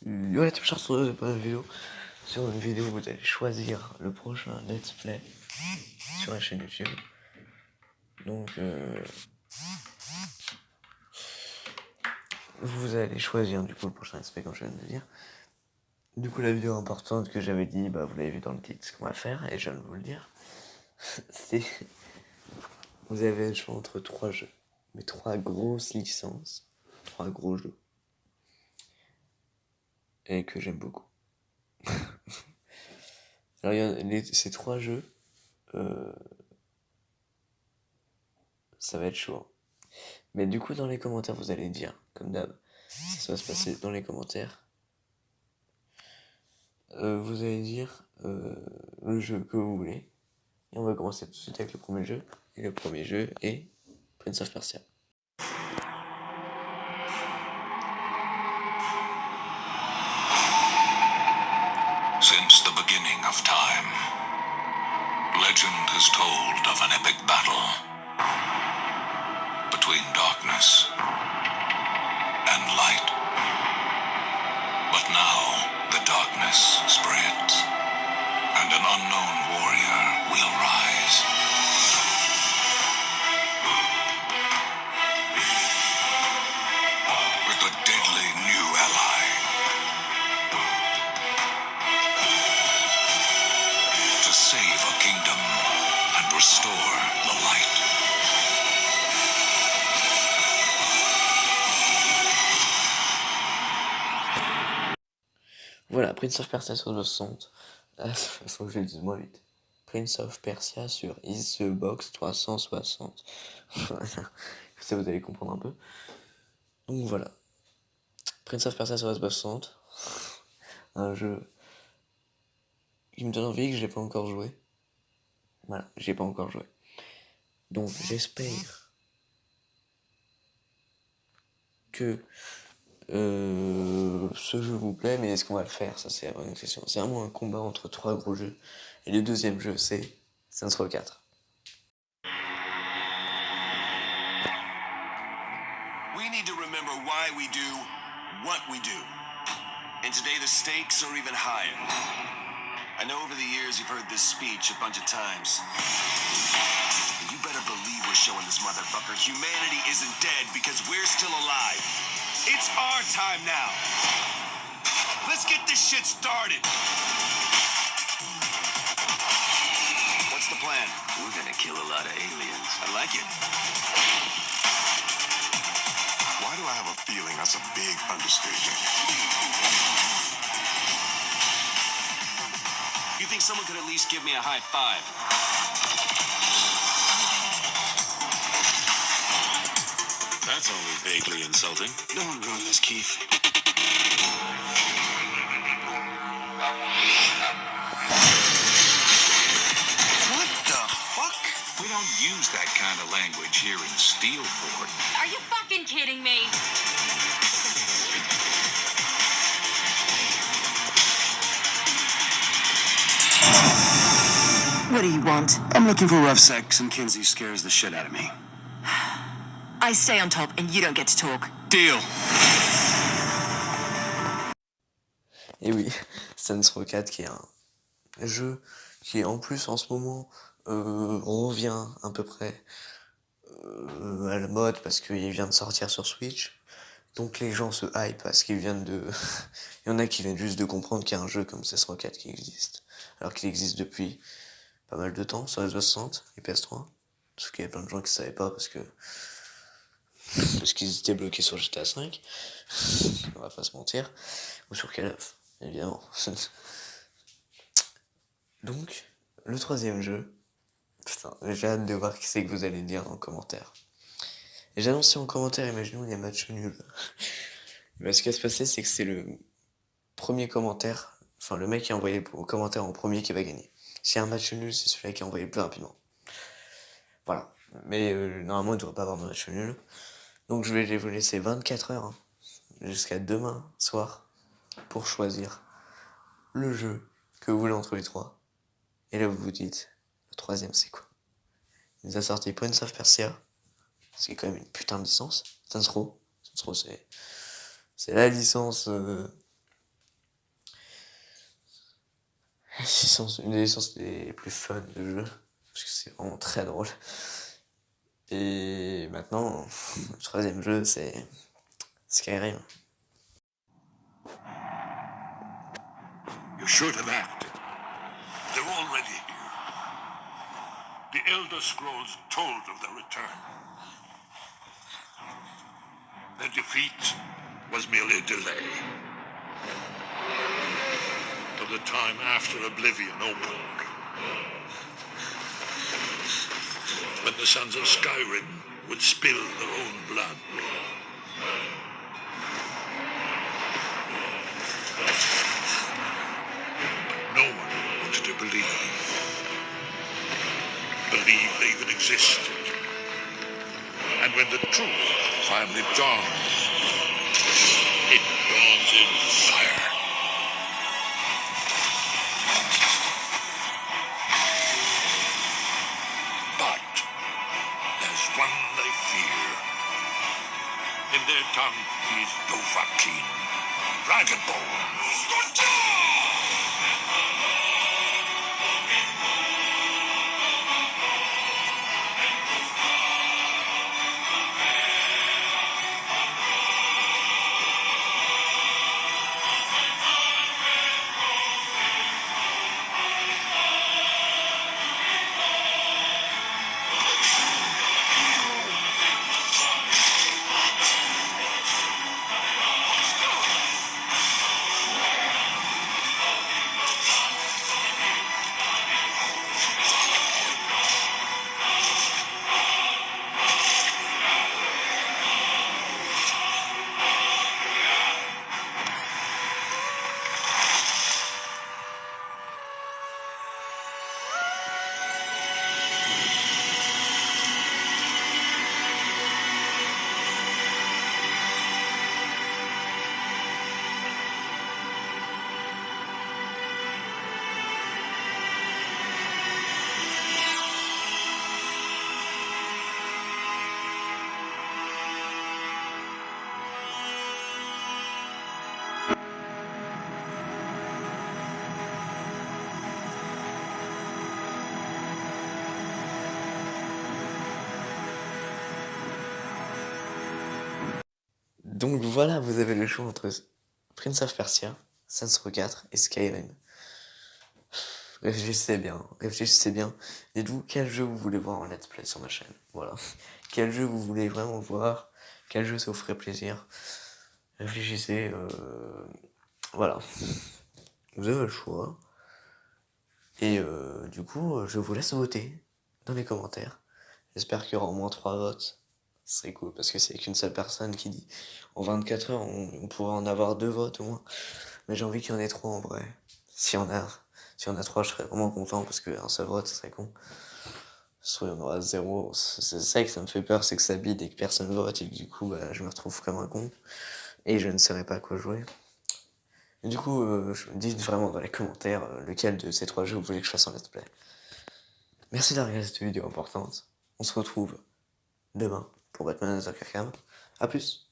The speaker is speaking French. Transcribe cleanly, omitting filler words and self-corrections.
Ouais, tu me cherches sur une vidéo. Sur une vidéo, vous allez choisir le prochain let's play sur la chaîne YouTube. Donc, vous allez choisir du coup le prochain let's play comme je viens de le dire. Du coup, la vidéo importante que j'avais dit, bah vous l'avez vu dans le titre ce qu'on va faire, et je viens de vous le dire. C'est. Vous avez le choix entre 3 jeux. Mais 3 grosses licences. 3 gros jeux. Et que j'aime beaucoup. Alors, ces 3 jeux, ça va être chaud. Mais du coup, dans les commentaires, vous allez dire, comme d'hab, ça va se passer dans les commentaires. Vous allez dire le jeu que vous voulez. Et on va commencer tout de suite avec le premier jeu. Et le premier jeu est Prince of Persia. Since the beginning of time, legend has told of an epic battle between darkness and light. But now the darkness spreads, and an unknown warrior will rise. With a deadly new ally to save a kingdom and restore the light. Voilà, Prince of Persia sur 60. Faut que je le dise moins vite. Prince of Persia sur Xbox 360. Ça, vous allez comprendre un peu. Donc voilà. Prince of Persia sur Xbox 60. Un jeu qui me donne envie, que j'ai pas encore joué. Voilà, j'ai pas encore joué. Donc j'espère que ce jeu vous plaît, mais est-ce qu'on va le faire? Ça, c'est vraiment une question. C'est vraiment un combat entre 3 gros jeux. Et le deuxième jeu, c'est Saints Row 4. We need to remember why we do what we do. And today the stakes are even higher. I know over the years you've heard this speech a bunch of times. But you better believe we're showing this motherfucker humanity isn't dead because we're still alive. It's our time now. Let's get this shit started. What's the plan? We're gonna kill a lot of aliens. I like it. Why do I have a feeling that's a big understatement? You think someone could at least give me a high five? That's only vaguely insulting. Don't ruin this, Keith. What the fuck? We don't use that kind of language here in Steelport. Are you fucking kidding me? What do you want? I'm looking for rough sex, and Kinsey scares the shit out of me. I stay on top and you don't get to talk. Deal. Et oui, Saints Row 4 qui est un jeu qui en plus en ce moment revient à peu près à la mode parce qu'il vient de sortir sur Switch. Donc les gens se hype parce qu'ils viennent de... Il y en a qui viennent juste de comprendre qu'il y a un jeu comme Saints Row 4 qui existe. Alors qu'il existe depuis pas mal de temps sur Xbox 60 et PS3. Parce qu'il y a plein de gens qui savaient pas parce qu'ils étaient bloqués sur GTA V. On va pas se mentir. Ou sur Call of, évidemment. Donc, le troisième jeu. Putain, j'ai hâte de voir qui c'est que vous allez dire en commentaire. Et j'annonce en commentaire, imaginons il y a match nul. Mais ce qui va se passer, c'est que c'est le premier commentaire, enfin le mec qui a envoyé le commentaire en premier qui va gagner. S'il y a un match nul, c'est celui-là qui a envoyé le plus rapidement. Voilà. Mais normalement, il ne devrait pas avoir de match nul. Donc je vais vous laisser 24 heures, jusqu'à demain soir, pour choisir le jeu que vous voulez entre les 3. Et là, vous vous dites, le troisième, c'est quoi? Il nous a sorti Prince of Persia, ce qui est quand même une putain de licence. Saints Row, c'est la licence une des licences les plus fun de jeu, parce que c'est vraiment très drôle. Et maintenant, le troisième jeu, c'est Skyrim. You should have acted. They're already here. The Elder Scrolls told of their return. Their defeat was merely a delay. Of the time after Oblivion opened. When the sons of Skyrim would spill their own blood. No one wanted to believe they even existed. And when the truth finally dawns, it dawns in fire. But there's one they fear. In their tongue, he's Dovahkiin, Dragonborn. Donc voilà, vous avez le choix entre Prince of Persia, Saints Row 4 et Skyrim. Réfléchissez bien, réfléchissez bien. Dites-vous quel jeu vous voulez voir en let's play sur ma chaîne. Voilà. Quel jeu vous voulez vraiment voir, quel jeu ça vous ferait plaisir. Réfléchissez, voilà. Vous avez le choix. Et du coup, je vous laisse voter dans les commentaires. J'espère qu'il y aura au moins 3 votes. Ce serait cool parce que c'est qu'une seule personne qui dit en 24 heures on pourrait en avoir 2 votes au moins. Mais j'ai envie qu'il y en ait 3 en vrai. Si on a 3, je serais vraiment content parce qu'un seul vote ce serait con. Soit il y en aura 0. C'est ça que ça me fait peur, c'est que ça bide et que personne vote et que du coup bah, je me retrouve comme un con. Et je ne saurais pas quoi jouer. Et du coup, dites vraiment dans les commentaires lequel de ces 3 jeux vous voulez que je fasse en let's play. Merci d'avoir regardé cette vidéo importante. On se retrouve demain pour Batman vs Arkham. A plus.